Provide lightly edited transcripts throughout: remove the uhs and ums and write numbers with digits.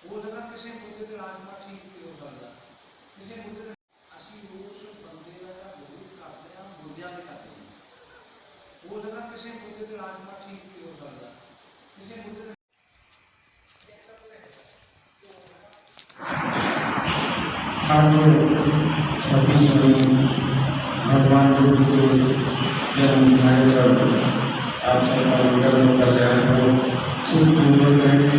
वो जगह किसी मुद्दे ते राजमा ठीक हो सकता किसी मुद्दे असी उस बंदे का विरोध करते हैं मुद्दों पे करते हैं वो जगह किसी मुद्दे ते राजमा ठीक हो सकता किसी मुद्दे भगवान बुद्ध के जन्म दिखाने पर आप सबका मंगल कल्याण हो शुभ पूर्वक रहें।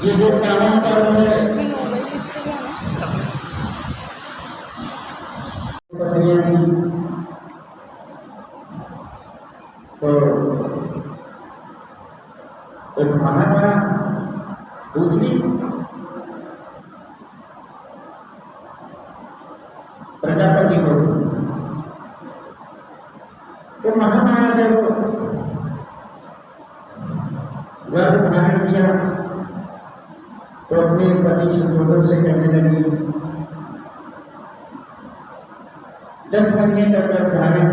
ये जो काम कर रहे हैं तो एक महात्मा दूसरी प्रजापति को तो महामाया जब गर्भ धारण किया तो अपने पति संशोधन से कहने लगी 10 महीने तक गर्भ धारण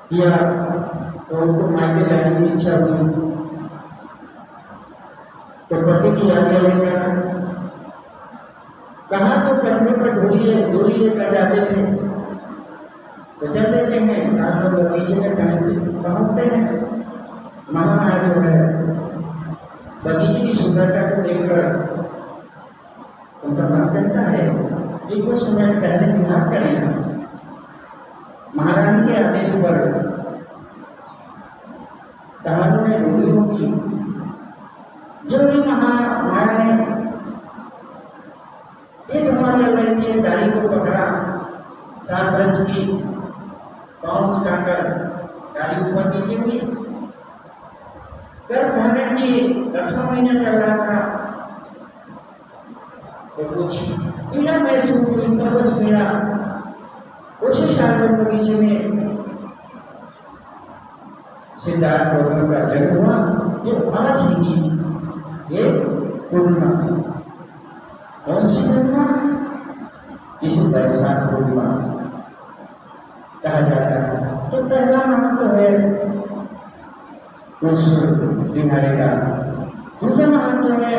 किया तो उनको मायके जाने की इच्छा हुई तो पति की आज्ञा लेकर कहाँ तो करने पर ढूंढिए कर जाते थे तो चल देते हैं साथ में बगीचे में पहुँचते हैं। महामाया जो है बगीचे की सुंदरता को देखकर उनका मन करता है कि कुछ समय पहले विवाह करें। महारानी के आदेश पर कहानी में ढूंढी होगी जो भी महामाया ने इस हमारे लड़की गाड़ी को पकड़ा 7 वृक्ष की पाँव उठाकर गाड़ी ऊपर नीचे हुई। गर्भ धारण की 10वां महीना चल रहा था तो कुछ पीड़ा महसूस हुई बस पीड़ा उसी साल में बगीचे में सिद्धार्थ गौतम का जन्म हुआ जो आज ही ये पूर्णिमा थी। कौन सी पूर्णिमा? इस वैशाख पूर्णिमा कहा जाता है। तो पहला महत्व है उस दिहाड़े का। दूसरा महत्व है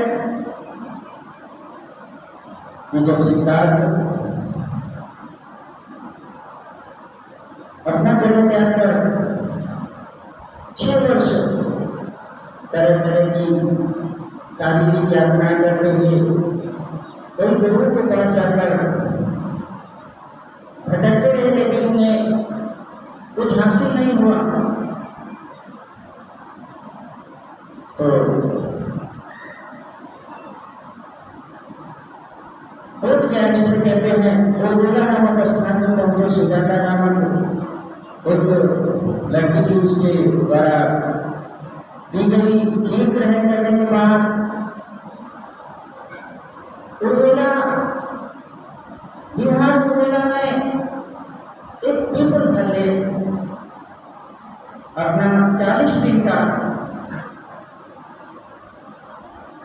कि जब सिद्धार्थ अपना जन्म त्याग कर 6 वर्ष तरह तरह की शारीरिक यातनाएं करते हुए कई गुरुओं के पास जाकर भटकते रहे लेकिन उन्हें कुछ हासिल नहीं हुआ तो बोध गया जिसे कहते हैं गोलगोला नामक स्थान में पहुंचे। सुजाता नामक एक लड़की थी उसके द्वारा दी गई खीर ग्रहण करने के बाद उर्वेला बिहार उर्वेला में एक पीपल थल्ले अपना 40 दिन का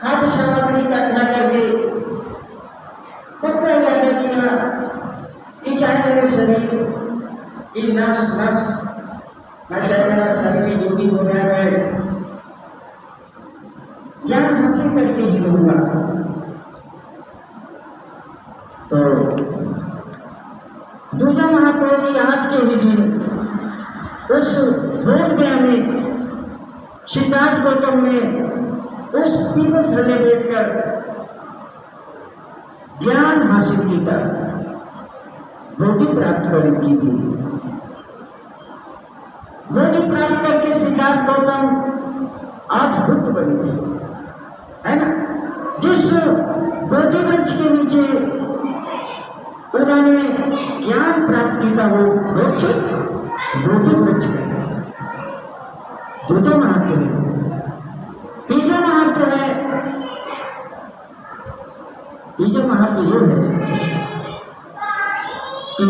खाद्य सामग्री इकट्ठा करके पक्का याद किया कि चाहे मेरे शरीर की नस नस मैं चाहे मेरा शरीर जो भी हो रहा है ज्ञान हासिल करके ही रहूंगा। तो दूसरा महत्व है कि आज के ही दिन उस बोध गया में सिद्धार्थ गौतम ने उस पीपल थल्ले बैठकर ज्ञान हासिल की था, बोधि प्राप्त की थी। बोधि प्राप्त करके सिद्धार्थ गौतम आज बुद्ध बने थे, है ना। जिस बोधि वृक्ष के नीचे उन्होंने ज्ञान प्राप्त किया वो वृक्ष बोधि वृक्ष है। दूसरा महत्व है। तीसरा महत्व है, तीसरा महत्व ये है कि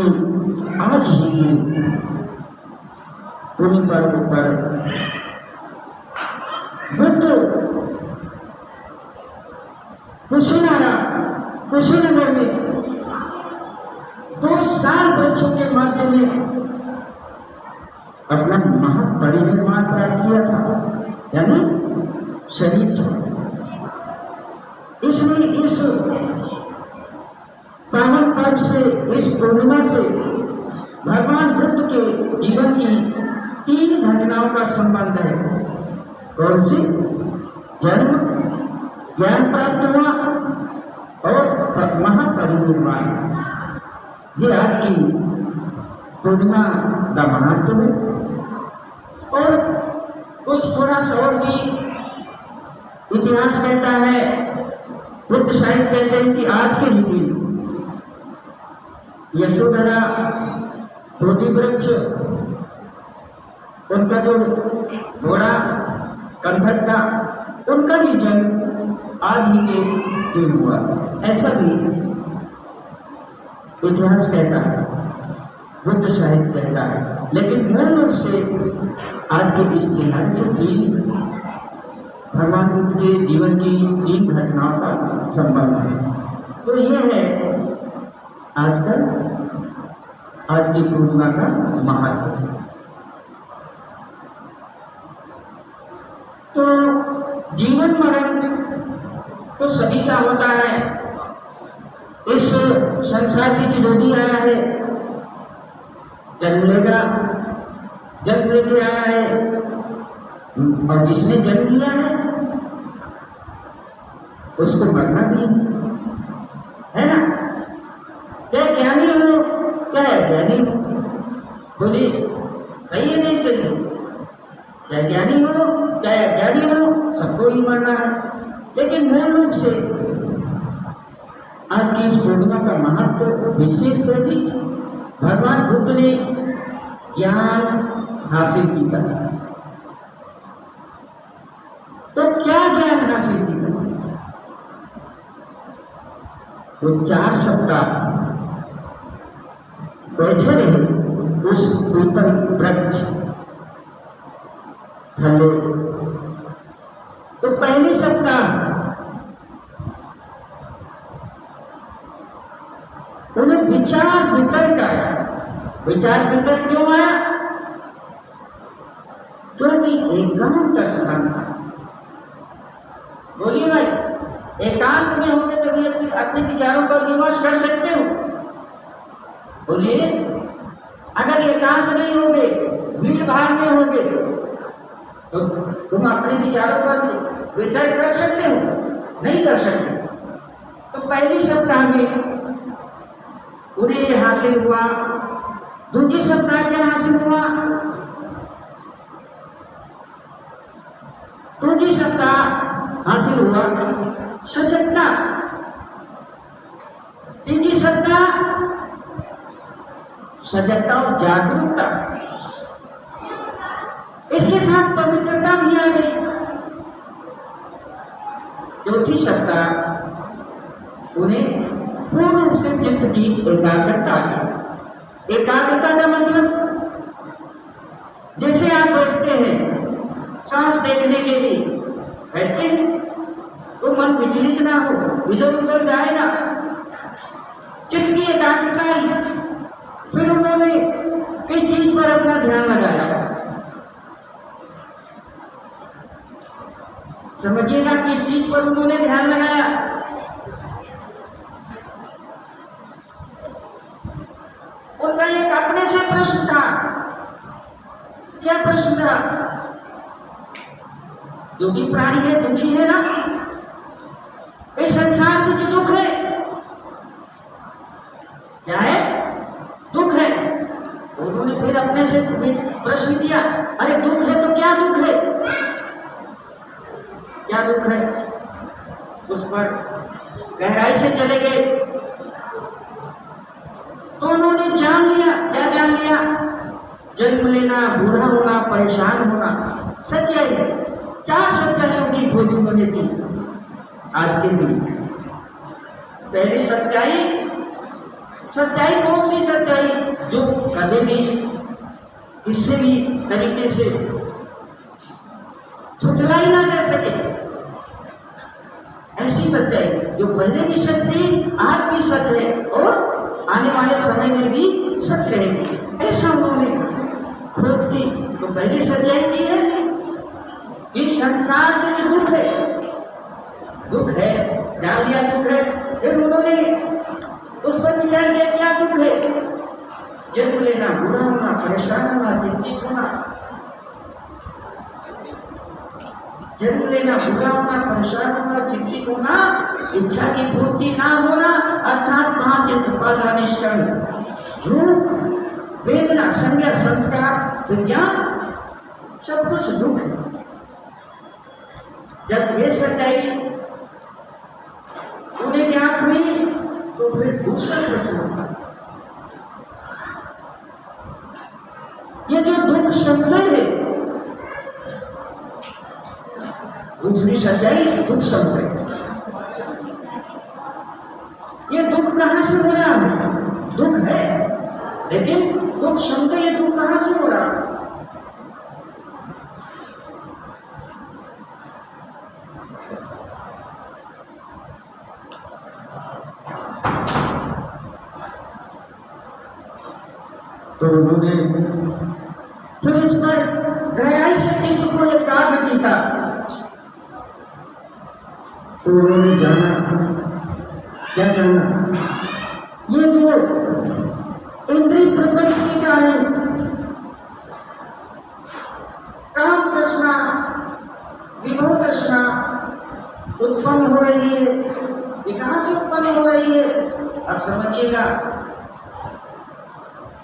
आज ही पुण्य पर्व पर बुद्ध कुशीनगर में 2 साल बच्चों के मध्य में जब महापरिनिर्वाण प्राप्त किया था, यानी शरीर छोड़ा। इसलिए इस पावन पर्व से, इस पूर्णिमा से भगवान बुद्ध के जीवन की 3 घटनाओं का संबंध है। कौन सी? जन्म, ज्ञान प्राप्त हुआ और महापरिनिर्वाण। ये आज की पूर्णिमा का महत्व है। और कुछ थोड़ा सा और भी इतिहास कहता है, बुद्ध साहित्य कहते हैं कि आज के ही दिन यशोधरा बोधि वृक्ष, उनका जो घोड़ा कंधक था, उनका भी जन्म आज ही के दिन हुआ, ऐसा भी इतिहास कहता है, बुद्ध साहित्य कहता है। लेकिन मूल रूप से आज के इस दिहाड़े से 3 भगवान बुद्ध के जीवन की 3 घटनाओं का संबंध है। तो ये है आजकल आज की पूर्णिमा का महत्व। तो जीवन मरण तो सभी का होता है। इस संसार की जो भी आया है, जन्म लेगा, जन्म लेके आया है, और जिसने जन्म लिया है उसको मरना भी है ना। चाहे ज्ञानी हो चाहे अज्ञानी हो, बोलिए सही है नहीं सही? चाहे ज्ञानी हो चाहे अज्ञानी हो, सबको ही मरना है। लेकिन मूल रूप से आज की इस पूर्णिमा का महत्व विशेष है कि भगवान बुद्ध ने ज्ञान हासिल किया। तो क्या ज्ञान हासिल किया? वो 4 सप्ताह बैठे रहे उस पीपल वृक्ष थल्ले। तो पहले सप्ताह उन्हें विचार वितर्क आया। विचार वितर्क क्यों आया? क्योंकि एकांत स्थान था। बोलिए भाई, एकांत में होंगे तभी अपने विचारों पर विमर्श कर सकते हो। बोलिए, अगर एकांत नहीं होगे, भीड़ भाड़ में होगे, तो तुम अपने विचारों पर वितर्क कर सकते हो? नहीं कर सकते। तो पहली सप्ताह में उन्हें ये हासिल हुआ। दूसरी सप्ताह क्या हासिल हुआ? दूसरी सप्ताह हासिल हुआ सजगता। तीसरी सप्ताह सजगता और जागरूकता, इसके साथ पवित्रता भी आ गई। चौथी सप्ताह उन्हें पूर्ण रूप से चित्त की एकाग्रता आ गई। एकाग्रता का मतलब, जैसे आप बैठते हैं सांस देखने के लिए, बैठते हैं तो मन विचलित ना हो, इधर उधर जाए ना, चित्त की एकाग्रता आई। फिर उन्होंने किस चीज पर अपना ध्यान लगाया? समझिएगा, किस चीज पर उन्होंने ध्यान लगाया? उनका एक अपने से प्रश्न था। क्या प्रश्न था? जो भी प्राणी है दुखी है ना, इस संसार कुछ दुख है। क्या है? दुख है। उन्होंने फिर अपने से प्रश्न किया, अरे दुख है तो क्या दुख है? क्या दुख है? उस पर गहराई से चले गए तो उन्होंने जान लिया। क्या जान लिया? जन्म लेना, बूढ़ा होना, परेशान होना, सच्चाई। 4 सच्चाइयों की खोज उन्होंने की आज के दिन। पहली सच्चाई, सच्चाई कौन सी सच्चाई? जो कभी भी किसी भी तरीके से छुटलाई ना जा सके, ऐसी सच्चाई जो पहले भी सच थी, आज भी सच है और आने वाले समय में भी सच रहेगी। ऐसा उन्होंने खोज की तो पहली सच्चाई की है कि संसार में जो दुख है डाल दिया दुख है। फिर उन्होंने उस पर विचार किया क्या दुख है, जन्म लेना, बुरा होना, परेशान होना, चिंतित होना, जन्म लेना, बुरा होना, परेशान होना, चिंतित होना, इच्छा की पूर्ति ना होना, अर्थात 5 इंद्रियां, रूप, वेदना, संज्ञा, संस्कार, विज्ञान, सब कुछ दुख है। जब ये सच्चाई उन्हें ज्ञात हुई तो फिर दूसरा प्रश्न होता, ये जो दुख संदेह है, दूसरी सच्चाई दुख संदेह, ये दुख कहां से हो रहा है? दुख है, लेकिन दुख संदेह, ये दुख कहां से हो रहा है? तो उन्होंने फिर इस पर गहराई से चित्त को एकाग्र किया। तो उन्होंने जाना क्या करना, ये जो इंद्रिय प्रपंच के कारण काम तृष्णा, विभव तृष्णा उत्पन्न हो रही है, ये कहां से उत्पन्न हो रही है? अब समझिएगा,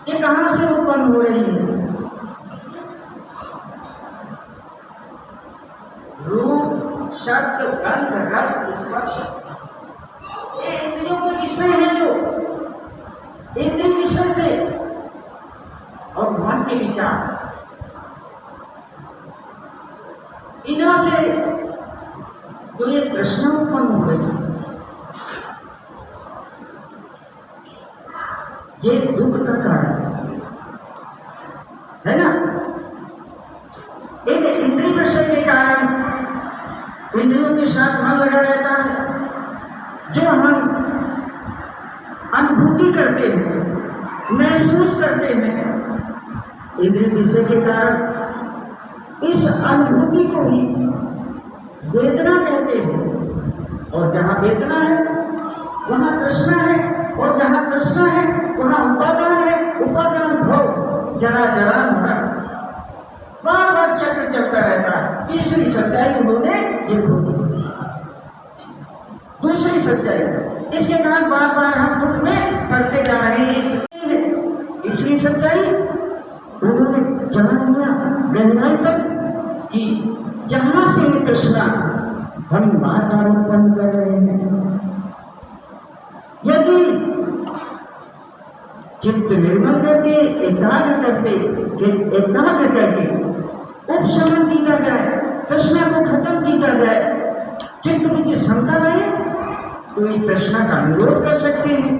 ये कहां से उत्पन्न हो रही है? रूप, शब्द, गंध, रस, स्पर्श, ये इंद्रियों के विषय है, जो इंद्रिय विषय से और मन के विचार, इन्हीं से जो ये तृष्णा उत्पन्न हो रही है, ये दुख का कारण है ना। एक इंद्रिय विषय के कारण इंद्रियों के साथ मन लगा रहता है, जो हम अनुभूति करते हैं, महसूस करते हैं, इंद्रिय विषय के कारण इस अनुभूति को ही वेदना कहते हैं। और जहाँ वेदना है वहाँ तृष्णा है, और जहाँ तृष्णा है वहाँ उपादान है, उपादान भव, जरा जरा मरण, बार बार चक्र चलता रहता है। तीसरी सच्चाई उन्होंने ये खोजी। दूसरी सच्चाई, इसके कारण बार बार हम दुख में पड़ते जा रहे हैं। इसलिए सच्चाई उन्होंने जान लिया गहराई तक कि जहां से ये तृष्णा हम बार बार उत्पन्न कर रहे हैं, यदि चित्त निर्मल करके एकाग्र करके उपशमन किया जाए, तृष्णा को खत्म किया जाए, चित्त में क्षमता रहे तो इस तृष्णा का निरोध कर सकते हैं।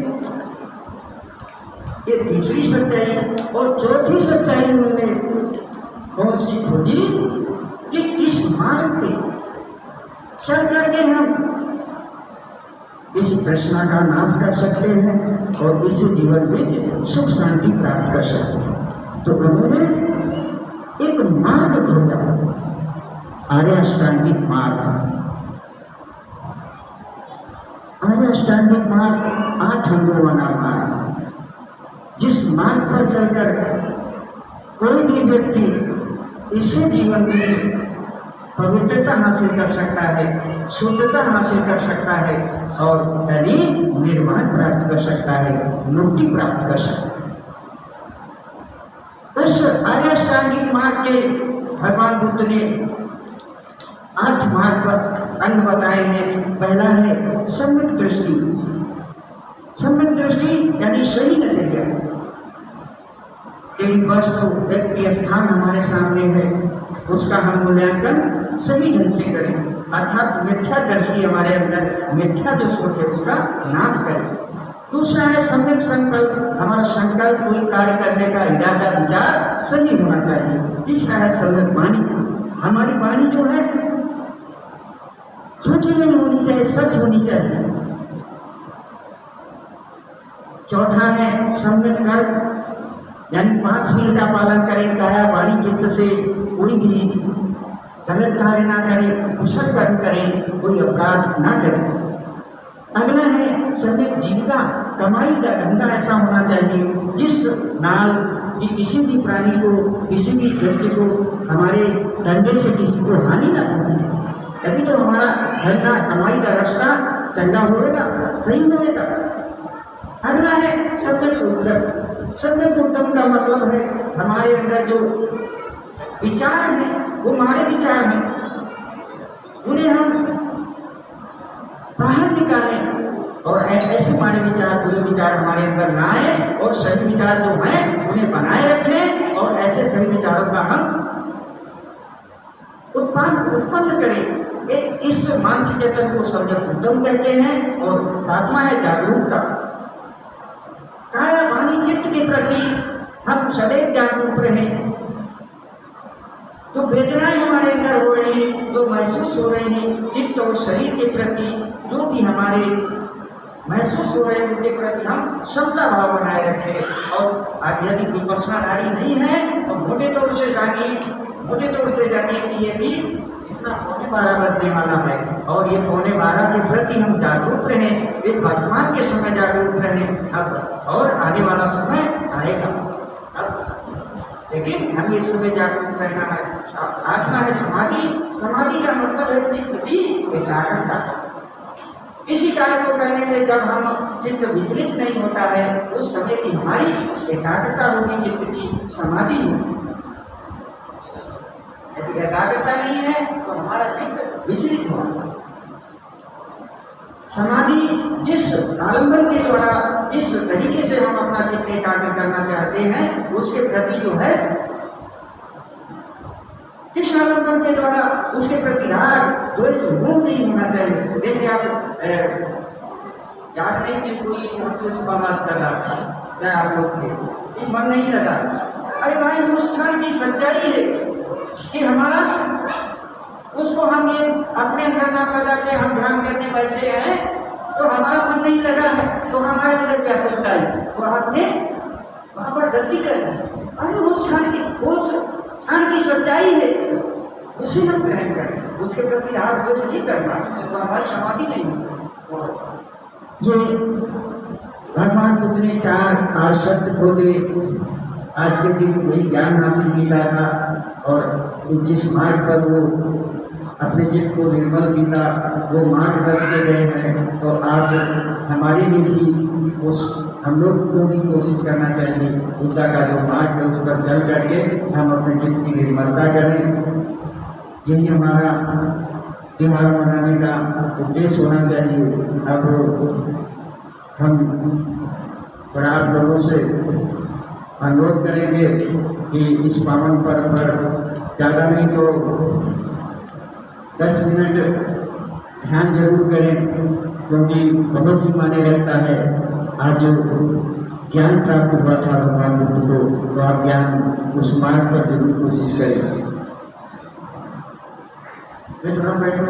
ये तीसरी सच्चाई। और चौथी सच्चाई उन्होंने कौन सी खोजी कि किस मार्ग पे चल करके हम इस तृष्णा का नाश कर सकते हैं और इस जीवन में सुख शांति प्राप्त कर सकते हैं। तो उन्होंने एक मार्ग खोजा, आर्य अष्टांगिक मार्ग। आर्य अष्टांगिक मार्ग 8 अंगों वाला मार्ग, जिस मार्ग पर चलकर कोई भी व्यक्ति इससे जीवन में पवित्रता हासिल कर सकता है, शुद्धता हासिल कर सकता है और यानी निर्वाण प्राप्त कर सकता है, मुक्ति प्राप्त कर सकता है। उस आर्य अष्टांगिक मार्ग के भगवान बुद्ध ने 8 मार्ग पर अंग बताए हैं। पहला है सम्यक दृष्टि। सम्यक दृष्टि यानी सही नजरिया, एक वस्तु, व्यक्ति, स्थान हमारे सामने है, उसका हम मूल्यांकन सही ढंग से करें, अर्थात मिथ्या दृष्टि हमारे अंदर, मिथ्या जो सोच है उसका नाश करें। दूसरा है सम्यक संकल्प, हमारा संकल्प कोई कार्य करने का इरादा, विचार सही होना चाहिए। तीसरा है सम्यक वाणी, हमारी वाणी जो है झूठी नहीं होनी चाहिए, सच होनी चाहिए। चौथा है सम्यक कर्म, यानी 5 सील का पालन करें, काया वाणी चित्त से कोई भी गलत कार्य ना करे, कुशल कर्म करें, कोई अपराध ना करें। अगला है सम्यक जीविका, कमाई का धंधा ऐसा होना चाहिए जिस नाल कि किसी भी प्राणी को, किसी भी व्यक्ति को हमारे धंधे से किसी को हानि ना पहुंचे, तभी तो हमारा धंधा कमाई का रास्ता चंगा होगा, सही होगा। अगला है सम्यक उत्तम। सम्यक उत्तम का मतलब है हमारे अंदर जो विचार है वो हमारे विचार हैं, उन्हें हम बाहर निकालें और ऐसे हमारे विचार, बुरे विचार हमारे अंदर ना आए और सही विचार जो हैं उन्हें बनाए रखें और ऐसे सही विचारों का हम उत्पन्न करें। इस मानसिक जतन को सम्यक उत्तम कहते हैं। और 7वां है जागरूकता। काया वाणी चित्त के प्रति हम सदैव जागरूक रहें। जो वेदनाएं हमारे अंदर हो रही हैं, जो महसूस हो रही हैं, चित्त और शरीर के प्रति जो भी हमारे महसूस हो रहे हैं उनके प्रति हम क्षमता भाव बनाए रखें। और यदि विपश्यनाधारी नहीं है तो मोटे तौर से जानिए कि ये भी इतना 12:15 बजने वाला है और ये 12:15 के प्रति हम जागरूक रहें। फिर वर्तमान के समय जागरूक रहें, अब और आने वाला समय आएगा, लेकिन हम इस समय जागरूक रहना है। आठवां है समाधि। समाधि का मतलब है चित्त की एकाग्रता। किसी कार्य को करने में जब हम चित्त विचलित नहीं होता है उस समय की हमारी एकाग्रता होगी, चित्त की समाधि होगी। यदि एकाग्रता नहीं है तो हमारा चित्त विचलित होगा। समाधि जिस आलंबन के द्वारा, जिस तरीके से हम अपना चित्त एकाग्र करना चाहते हैं उसके प्रति जो है, जिस आलंबन के द्वारा उसके प्रति राग द्वेष मोह नहीं होना चाहिए। जैसे आप याद नहीं कि कोई हमसे सुबह बात कर रहा था, क्या आप लोग के मन नहीं लगा, अरे भाई उस क्षण की सच्चाई है कि हमारा उसको हम ये अपने अंदर ना पैदा के हम ध्यान करने बैठे हैं तो हमारा मन नहीं लगा है तो हमारे अंदर व्याकुलता है, तो आपने वहाँ पर गलती कर दी। अरे उस क्षण की सच्चाई है, उसे हम ग्रहण करें, उसके प्रति राग द्वेष नहीं करना, तो हमारी समाधि नहीं होगी। ये भगवान बुद्ध ने 4 शब्द खोले। आज के दिन वही ज्ञान हासिल किया था और जिस मार्ग पर वो अपने चित्त को निर्मल किया वो मार्ग दस के गए हैं। तो आज हमारे लिए भी हम लोग को भी कोशिश करना चाहिए बुद्धा का जो मार्ग है उस पर चल करके हम अपने चित्त की निर्मलता करें। यही हमारा त्योहार मनाने का उद्देश्य होना चाहिए। अब हम बड़ा आप लोगों से अनुरोध करेंगे कि इस पावन पर्व पर ज़्यादा नहीं तो 10 मिनट ध्यान जरूर करें, क्योंकि बहुत ही माने रहता है। आज ज्ञान प्राप्त हुआ था भगवान बुद्ध को, तो आप ज्ञान उस मार्ग पर जरूर कोशिश करें। थोड़ा बैठो।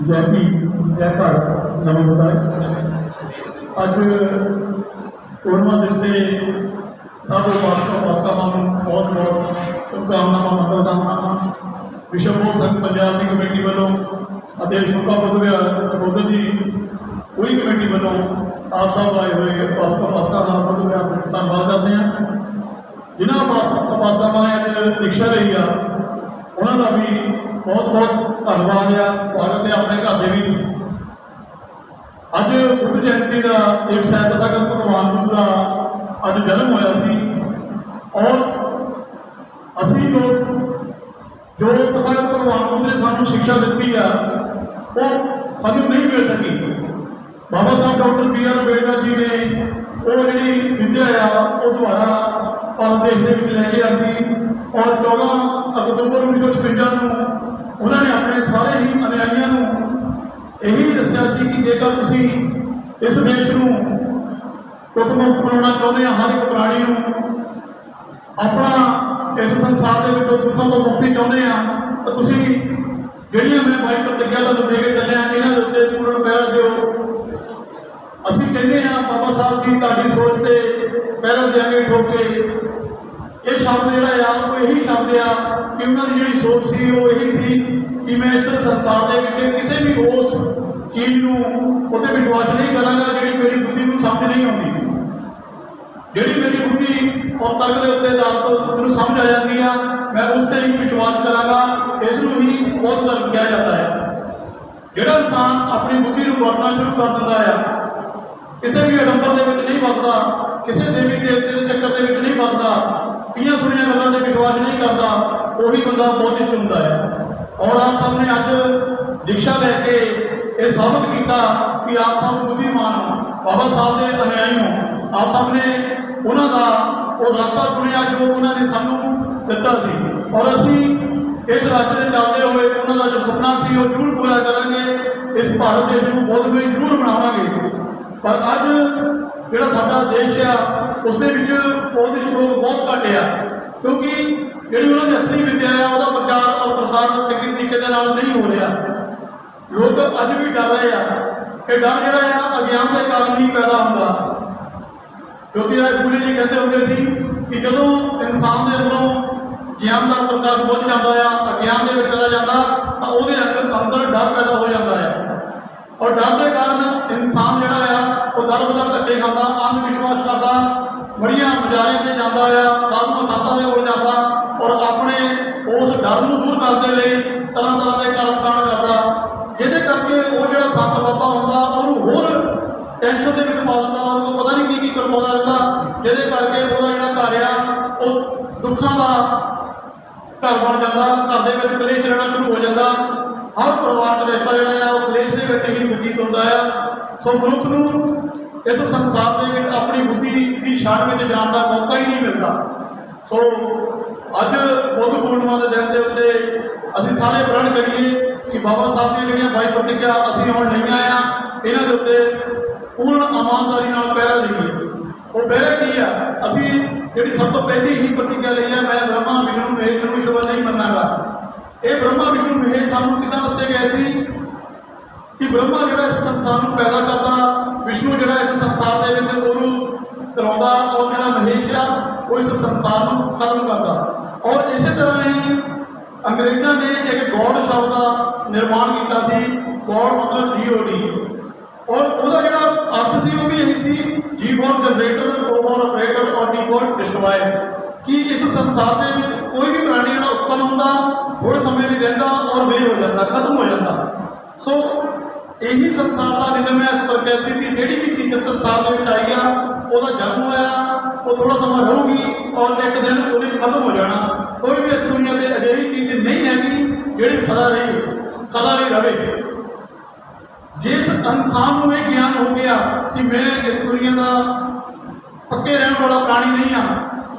जय भारत नमोदाय। अज पूर्णिमा दिवस सब उपासकावां बहुत बहुत शुभकामनावां मंगलकामनावां। विश्व बोध संघ पंजाब की कमेटी वालों शुभा बुद्ध जी पूरी कमेटी वालों आप सब आए हुए उपासका का बुद्ध विहार में धन्यवाद करते हैं। जिन्होंने उपासकावां ने अज दीक्षा ली आ उन्होंने भी बहुत बहुत धन्यवाद आ, स्वागत है अपने घर के भी। अज बुद्ध जयंती का एक शायद तथागत भगवान बुद्ध का अज जन्म होया सी और असी लोग जो तथागत भगवान बुद्ध ने सानू शिक्षा दी है वो सानू नहीं मिल सकी। बाबा साहब डॉक्टर B.R. अंबेडकर जी ने वो जी विद्या आ वो दोबारा भारत देश के लैके आती और 14 अक्तूबर 1956 उन्होंने अपने सारे ही अनुयायियों ਇਹੀ ਦੱਸਿਆ ਸੀ ਕਿ ਜੇਕਰ ਤੁਸੀਂ ਇਸ ਦੇਸ਼ ਨੂੰ ਦੁੱਖ ਮੁਕਤ ਬਣਾਉਣਾ ਚਾਹੁੰਦੇ ਆ, ਹਰ ਇੱਕ ਪ੍ਰਾਣੀ ਨੂੰ ਆਪਣਾ ਇਸ ਸੰਸਾਰ ਦੇ ਵਿੱਚੋਂ ਦੁੱਖਾਂ ਤੋਂ ਮੁਕਤੀ ਚਾਹੁੰਦੇ ਆ, ਤਾਂ ਤੁਸੀਂ ਜਿਹੜੀਆਂ ਮੈਂ ਬਾਈ ਪ੍ਰਤਿੱਗਿਆ ਤੁਹਾਨੂੰ ਦੇ ਕੇ ਚੱਲਿਆ ਇਹਨਾਂ ਦੇ ਉੱਤੇ ਪੂਰਨ ਪਹਿਰਾ ਦਿਓ। ਅਸੀਂ ਕਹਿੰਦੇ ਆ ਬਾਬਾ ਸਾਹਿਬ ਜੀ ਤੁਹਾਡੀ ਸੋਚ ਤੇ ਪਹਿਰਾ ਦਿਆਂਗੇ ਠੋਕ ਕੇ। ਇਹ ਸ਼ਬਦ ਜਿਹੜਾ ਆ ਉਹ ਇਹੀ ਸ਼ਬਦ ਆ ਕਿ ਉਹਨਾਂ ਦੀ ਜਿਹੜੀ ਸੋਚ ਸੀ ਉਹ ਇਹੀ ਸੀ ਕਿ ਮੈਂ ਇਸ ਸੰਸਾਰ ਦੇ ਵਿੱਚ ਕਿਸੇ ਵੀ ਉਸ ਚੀਜ਼ ਨੂੰ ਉੱਤੇ ਵਿਸ਼ਵਾਸ ਨਹੀਂ ਕਰਾਂਗਾ ਜਿਹੜੀ ਮੇਰੀ ਬੁੱਧੀ ਨੂੰ ਸਮਝ ਨਹੀਂ ਆਉਂਦੀ, ਜਿਹੜੀ ਮੇਰੀ ਬੁੱਧੀ ਔਰ ਤਰਕ ਦੇ ਉੱਤੇ ਆਧਾਰਿਤ ਮੈਨੂੰ ਸਮਝ ਆ ਜਾਂਦੀ ਆ, ਮੈਂ ਉਸ ਤੇ ਹੀ ਵਿਸ਼ਵਾਸ ਕਰਾਂਗਾ। ਇਸ ਨੂੰ ਹੀ ਬੌਧ ਧਰਮ ਕਿਹਾ ਜਾਂਦਾ ਹੈ। ਜਿਹੜਾ ਇਨਸਾਨ ਆਪਣੀ ਬੁੱਧੀ ਨੂੰ ਵਰਤਣਾ ਸ਼ੁਰੂ ਕਰ ਦਿੰਦਾ ਆ, ਕਿਸੇ ਵੀ ਅਡੰਬਰ ਦੇ ਵਿੱਚ ਨਹੀਂ ਫਸਦਾ, ਕਿਸੇ ਦੇਵੀ ਦੇਵਤੇ ਦੇ ਚੱਕਰ ਦੇ ਵਿੱਚ ਨਹੀਂ ਫਸਦਾ, ਕਈਆਂ ਸੁਣੀਆਂ ਗੱਲਾਂ ਤੇ ਵਿਸ਼ਵਾਸ ਨਹੀਂ ਕਰਦਾ, ਉਹੀ ਬੰਦਾ ਬੌਧਿਸਟ ਹੁੰਦਾ ਹੈ। ਔਰ ਆਪ ਸਭ ਨੇ ਅੱਜ ਦੀਕਸ਼ਾ ਲੈ ਕੇ ਇਹ ਸਾਬਤ ਕੀਤਾ ਕਿ ਆਪ ਸਭ ਬੁੱਧੀਮਾਨ ਹੋ, ਬਾਬਾ ਸਾਹਿਬ ਦੇ ਅਨੁਯਾਈ ਹੋ। ਆਪ ਸਭ ਨੇ ਉਹਨਾਂ ਦਾ ਉਹ ਰਸਤਾ ਚੁਣਿਆ ਜੋ ਉਹਨਾਂ ਨੇ ਸਾਨੂੰ ਦਿੱਤਾ ਸੀ, ਔਰ ਅਸੀਂ ਇਸ ਰਸਤੇ ਤੇ ਚੱਲਦੇ ਹੋਏ ਉਹਨਾਂ ਦਾ ਜੋ ਸੁਪਨਾ ਸੀ ਉਹ ਜ਼ਰੂਰ ਪੂਰਾ ਕਰਾਂਗੇ। ਇਸ ਭਾਰਤ ਦੇਸ਼ ਨੂੰ ਬੌਧਮਈ ਜ਼ਰੂਰ ਬਣਾਵਾਂਗੇ। ਪਰ ਅੱਜ ਜਿਹੜਾ ਸਾਡਾ ਦੇਸ਼ ਆ ਉਸ ਦੇ ਵਿੱਚ ਬੌਧਿਸਟ ਲੋਕ ਬਹੁਤ ਘੱਟ ਆ, ਕਿਉਂਕਿ ਜਿਹੜੀ ਉਹਨਾਂ ਦੀ ਅਸਲੀ ਵਿੱਦਿਆ ਆ ਉਹਦਾ ਪ੍ਰਚਾਰ ਔਰ ਪ੍ਰਸਾਰ ਚੰਗੇ ਤਰੀਕੇ ਦੇ ਨਾਲ ਨਹੀਂ ਹੋ ਰਿਹਾ। ਲੋਕ ਅੱਜ ਵੀ ਡਰ ਰਹੇ ਆ। ਇਹ ਡਰ ਜਿਹੜਾ ਆ ਅਗਿਆਨ ਦੇ ਕਾਰਨ ਹੀ ਪੈਦਾ ਹੁੰਦਾ। ਜੋਤੀ ਰਾਏ ਫੂਲੇ ਜੀ ਕਹਿੰਦੇ ਹੁੰਦੇ ਸੀ ਕਿ ਜਦੋਂ ਇਨਸਾਨ ਦੇ ਅੰਦਰੋਂ ਗਿਆਨ ਦਾ ਪ੍ਰਕਾਸ਼ ਬੁੱਝ ਜਾਂਦਾ ਆ, ਅਗਿਆਨ ਦੇ ਵਿੱਚ ਚਲਾ ਜਾਂਦਾ, ਤਾਂ ਉਹਦੇ ਅੰਦਰ ਡਰ ਪੈਦਾ ਹੋ ਜਾਂਦਾ ਹੈ। ਔਰ ਡਰ ਦੇ ਕਾਰਨ ਇਨਸਾਨ ਜਿਹੜਾ ਆ ਉਹ ਦਰ ਬਦਰ ਧੱਕੇ ਖਾਂਦਾ, ਅੰਧ ਵਿਸ਼ਵਾਸ ਕਰਦਾ, ਬੜੀਆਂ ਮੁਜ਼ਾਰਿਆਂ ਤੇ ਜਾਂਦਾ ਆ, ਸਾਧੂ ਸੰਤਾਂ ਦੇ ਕੋਲ ਜਾਂਦਾ, ਔਰ ਆਪਣੇ ਉਸ ਡਰ ਨੂੰ ਦੂਰ ਕਰਨ ਦੇ ਲਈ ਤਰ੍ਹਾਂ ਤਰ੍ਹਾਂ ਦੇ ਕਰਮ ਕਾਂਡ ਕਰਦਾ, ਜਿਹਦੇ ਕਰਕੇ ਉਹ ਜਿਹੜਾ ਸੰਤ ਬਾਬਾ ਹੁੰਦਾ ਉਹਨੂੰ ਹੋਰ ਟੈਨਸ਼ਨ ਦੇ ਵਿੱਚ ਪਾ ਦਿੰਦਾ, ਉਹਨੂੰ ਪਤਾ ਨਹੀਂ ਕੀ ਕਰਵਾਉਂਦਾ ਰਹਿੰਦਾ, ਜਿਹਦੇ ਕਰਕੇ ਉਹਦਾ ਜਿਹੜਾ ਘਰ ਆ ਉਹ ਦੁੱਖਾਂ ਦਾ ਘਰ ਬਣ ਜਾਂਦਾ। ਘਰ ਦੇ ਵਿੱਚ ਕਲੇਸ਼ ਰਹਿਣਾ ਸ਼ੁਰੂ ਹੋ ਜਾਂਦਾ। ਹਰ ਪਰਿਵਾਰ ਦਾ ਰਿਸ਼ਤਾ ਜਿਹੜਾ ਆ ਉਹ ਕਲੇਸ਼ ਦੇ ਵਿੱਚ ਹੀ ਬਤੀਤ ਹੁੰਦਾ ਆ। ਸੋ ਮਨੁੱਖ ਨੂੰ ਇਸ ਸੰਸਾਰ ਦੇ ਵਿੱਚ ਆਪਣੀ ਬੁੱਧੀ ਦੀ ਛਾਣ ਵਿੱਚ ਜਾਣ ਦਾ ਮੌਕਾ ਹੀ ਨਹੀਂ ਮਿਲਦਾ। ਸੋ ਅੱਜ ਬੁੱਧ ਪੂਰਨਿਮਾ ਦੇ ਦਿਨ ਦੇ ਉੱਤੇ ਅਸੀਂ ਸਾਰੇ ਪ੍ਰਣ ਕਰੀਏ ਕਿ ਬਾਬਾ ਸਾਹਿਬ ਦੀਆਂ ਜਿਹੜੀਆਂ ਬਾਈ ਪ੍ਰਤਿੱਗਿਆ ਅਸੀਂ ਹੁਣ ਲਈਆਂ ਆ, ਇਹਨਾਂ ਦੇ ਉੱਤੇ ਪੂਰਨ ਇਮਾਨਦਾਰੀ ਨਾਲ ਪਹਿਰਾ ਦੇਈਏ। ਉਹ ਪਹਿਰਾ ਕੀ ਆ? ਅਸੀਂ ਜਿਹੜੀ ਸਭ ਤੋਂ ਪਹਿਲੀ ਹੀ ਪ੍ਰਤਿੱਗਿਆ ਲਈ ਆ, ਮੈਂ ਬ੍ਰਹਮਾ ਵਿਸ਼ਨੂੰ ਮਹੇਸ਼ ਨੂੰ ਈਸ਼ਵਰ ਨਹੀਂ ਮੰਨਾਂਗਾ। ਇਹ ਬ੍ਰਹਮਾ ਵਿਸ਼ਨੂੰ ਮਹੇਸ਼ ਸਾਨੂੰ ਕਿੱਦਾਂ ਦੱਸੇ ਗਏ ਸੀ ਕਿ ਬ੍ਰਹਮਾ ਜਿਹੜਾ ਇਸ ਸੰਸਾਰ ਨੂੰ ਪੈਦਾ ਕਰਦਾ, ਵਿਸ਼ਨੂੰ ਜਿਹੜਾ ਇਸ ਸੰਸਾਰ ਦੇ ਵਿੱਚ ਉਹਨੂੰ ਚਲਾਉਂਦਾ, ਔਰ ਜਿਹੜਾ ਮਹੇਸ਼ ਆ ਉਹ ਇਸ ਸੰਸਾਰ ਨੂੰ ਖਤਮ ਕਰਦਾ। ਔਰ ਇਸੇ ਤਰ੍ਹਾਂ ਹੀ ਅੰਗਰੇਜ਼ਾਂ ਨੇ ਇੱਕ ਗੋਡ ਸ਼ਬਦ ਦਾ ਨਿਰਮਾਣ ਕੀਤਾ ਸੀ। ਗੋਡ ਮਤਲਬ GOD, ਔਰ ਉਹਦਾ ਜਿਹੜਾ ਅਰਥ ਸੀ ਉਹ ਵੀ ਇਹੀ ਸੀ, G for generator, O for operator, ਔਰ D ਫॉर ਡਿਸਟਰੋਇਰ। ਕਿ ਇਸ ਸੰਸਾਰ ਦੇ ਵਿੱਚ ਕੋਈ ਵੀ ਪ੍ਰਾਣੀ ਜਿਹੜਾ ਉਤਪੰਨ ਹੁੰਦਾ ਥੋੜ੍ਹੇ ਸਮੇਂ ਲਈ ਰਹਿੰਦਾ ਔਰ ਵਿਲੀਨ ਹੋ ਜਾਂਦਾ, ਖਤਮ ਹੋ ਜਾਂਦਾ। ਸੋ ਇਹੀ ਸੰਸਾਰ ਦਾ ਨਿਯਮ ਹੈ। ਇਸ ਪ੍ਰਕਿਰਤੀ ਦੀ ਜਿਹੜੀ ਵੀ ਚੀਜ਼ ਸੰਸਾਰ ਦੇ ਵਿੱਚ ਆਈ ਆ, ਉਹਦਾ ਜਨਮ ਹੋਇਆ, ਉਹ ਥੋੜਾ ਸਮਾਂ ਰਹੂਗੀ ਔਰ ਇੱਕ ਦਿਨ ਉਹਨੇ ਖਤਮ ਹੋ ਜਾਣਾ। ਕੋਈ ਵੀ ਇਸ ਦੁਨੀਆ ਤੇ ਅਜਿਹੀ ਚੀਜ਼ ਨਹੀਂ ਹੈਗੀ ਜਿਹੜੀ ਸਦਾ ਲਈ ਰਵੇ। ਜਿਸ ਇਨਸਾਨ ਨੂੰ ਇਹ ਗਿਆਨ ਹੋ ਗਿਆ ਕਿ ਮੈਂ ਇਸ ਦੁਨੀਆ ਦਾ ਪੱਕੇ ਰਹਿਣ ਵਾਲਾ ਪ੍ਰਾਣੀ ਨਹੀਂ ਹਾਂ,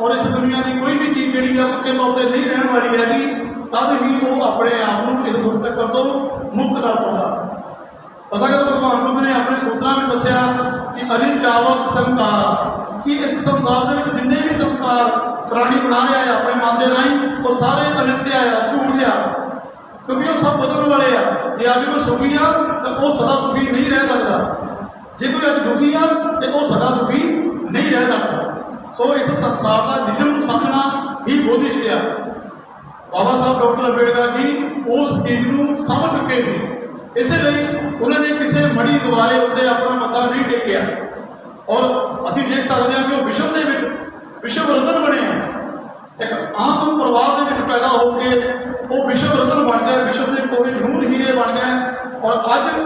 ਔਰ ਇਸ ਦੁਨੀਆ ਦੀ ਕੋਈ ਵੀ ਚੀਜ਼ ਜਿਹੜੀ ਆ ਪੱਕੇ ਤੌਰ ਤੇ ਨਹੀਂ ਰਹਿਣ ਵਾਲੀ ਹੈਗੀ, ਤਦ ਹੀ ਉਹ ਆਪਣੇ ਆਪ ਨੂੰ ਇਸ ਦੁੱਖ ਚੱਕਰ ਤੋਂ ਮੁਕਤ ਕਰ ਪਾਉਂਦਾ। ਪਤਾ ਕਿ ਭਗਵਾਨ ਬੁੱਧ ਨੇ ਆਪਣੇ ਸੂਤਰਾਂ ਵਿੱਚ ਦੱਸਿਆ ਕਿ ਅਨਿਚਾਵਤ ਸੰਸਕਾਰ, ਕਿ ਇਸ ਸੰਸਾਰ ਦੇ ਵਿੱਚ ਜਿੰਨੇ ਵੀ ਸੰਸਕਾਰ ਪ੍ਰਾਣੀ ਬਣਾ ਰਿਹਾ ਹੈ ਆਪਣੇ ਮਨ ਦੇ ਰਾਹੀਂ, ਉਹ ਸਾਰੇ ਅਨਿਤਿਆ ਆ, ਝੂਠ ਆ, ਕਿਉਂਕਿ ਉਹ ਸਭ ਬਦਲਣ ਵਾਲੇ ਆ। ਜੇ ਅੱਜ ਕੋਈ ਸੁਖੀ ਆ ਤਾਂ ਉਹ ਸਦਾ ਸੁਖੀ ਨਹੀਂ ਰਹਿ ਸਕਦਾ, ਜੇ ਕੋਈ ਅੱਜ ਦੁਖੀ ਆ ਤੇ ਉਹ ਸਦਾ ਦੁਖੀ ਨਹੀਂ ਰਹਿ ਸਕਦਾ। ਸੋ ਇਸ ਸੰਸਾਰ ਦਾ ਨਿਯਮ ਨੂੰ ਸਮਝਣਾ ਹੀ ਬੋਧਿਸ਼ਟ ਆ। ਬਾਬਾ ਸਾਹਿਬ ਡਾਕਟਰ ਅੰਬੇਡਕਰ ਜੀ ਉਸ ਚੀਜ਼ ਨੂੰ ਸਮਝ ਚੁੱਕੇ ਸੀ, ਇਸੇ ਲਈ ਉਹਨਾਂ ਨੇ ਕਿਸੇ ਮੜੀ ਦੁਆਰੇ ਉੱਤੇ ਆਪਣਾ ਮੱਥਾ ਨਹੀਂ ਟੇਕਿਆ। ਔਰ ਅਸੀਂ ਦੇਖ ਸਕਦੇ ਹਾਂ ਕਿ ਉਹ ਵਿਸ਼ਵ ਦੇ ਵਿੱਚ ਵਿਸ਼ਵ ਰਤਨ ਬਣੇ ਆ। ਇੱਕ ਆਮ ਪਰਿਵਾਰ ਦੇ ਵਿੱਚ ਪੈਦਾ ਹੋ ਕੇ ਉਹ ਵਿਸ਼ਵ ਰਤਨ ਬਣ ਗਏ, ਵਿਸ਼ਵ ਦੇ ਕੋਈ ਜਮੂਦ ਹੀਰੇ ਬਣ ਗਏ। ਔਰ ਅੱਜ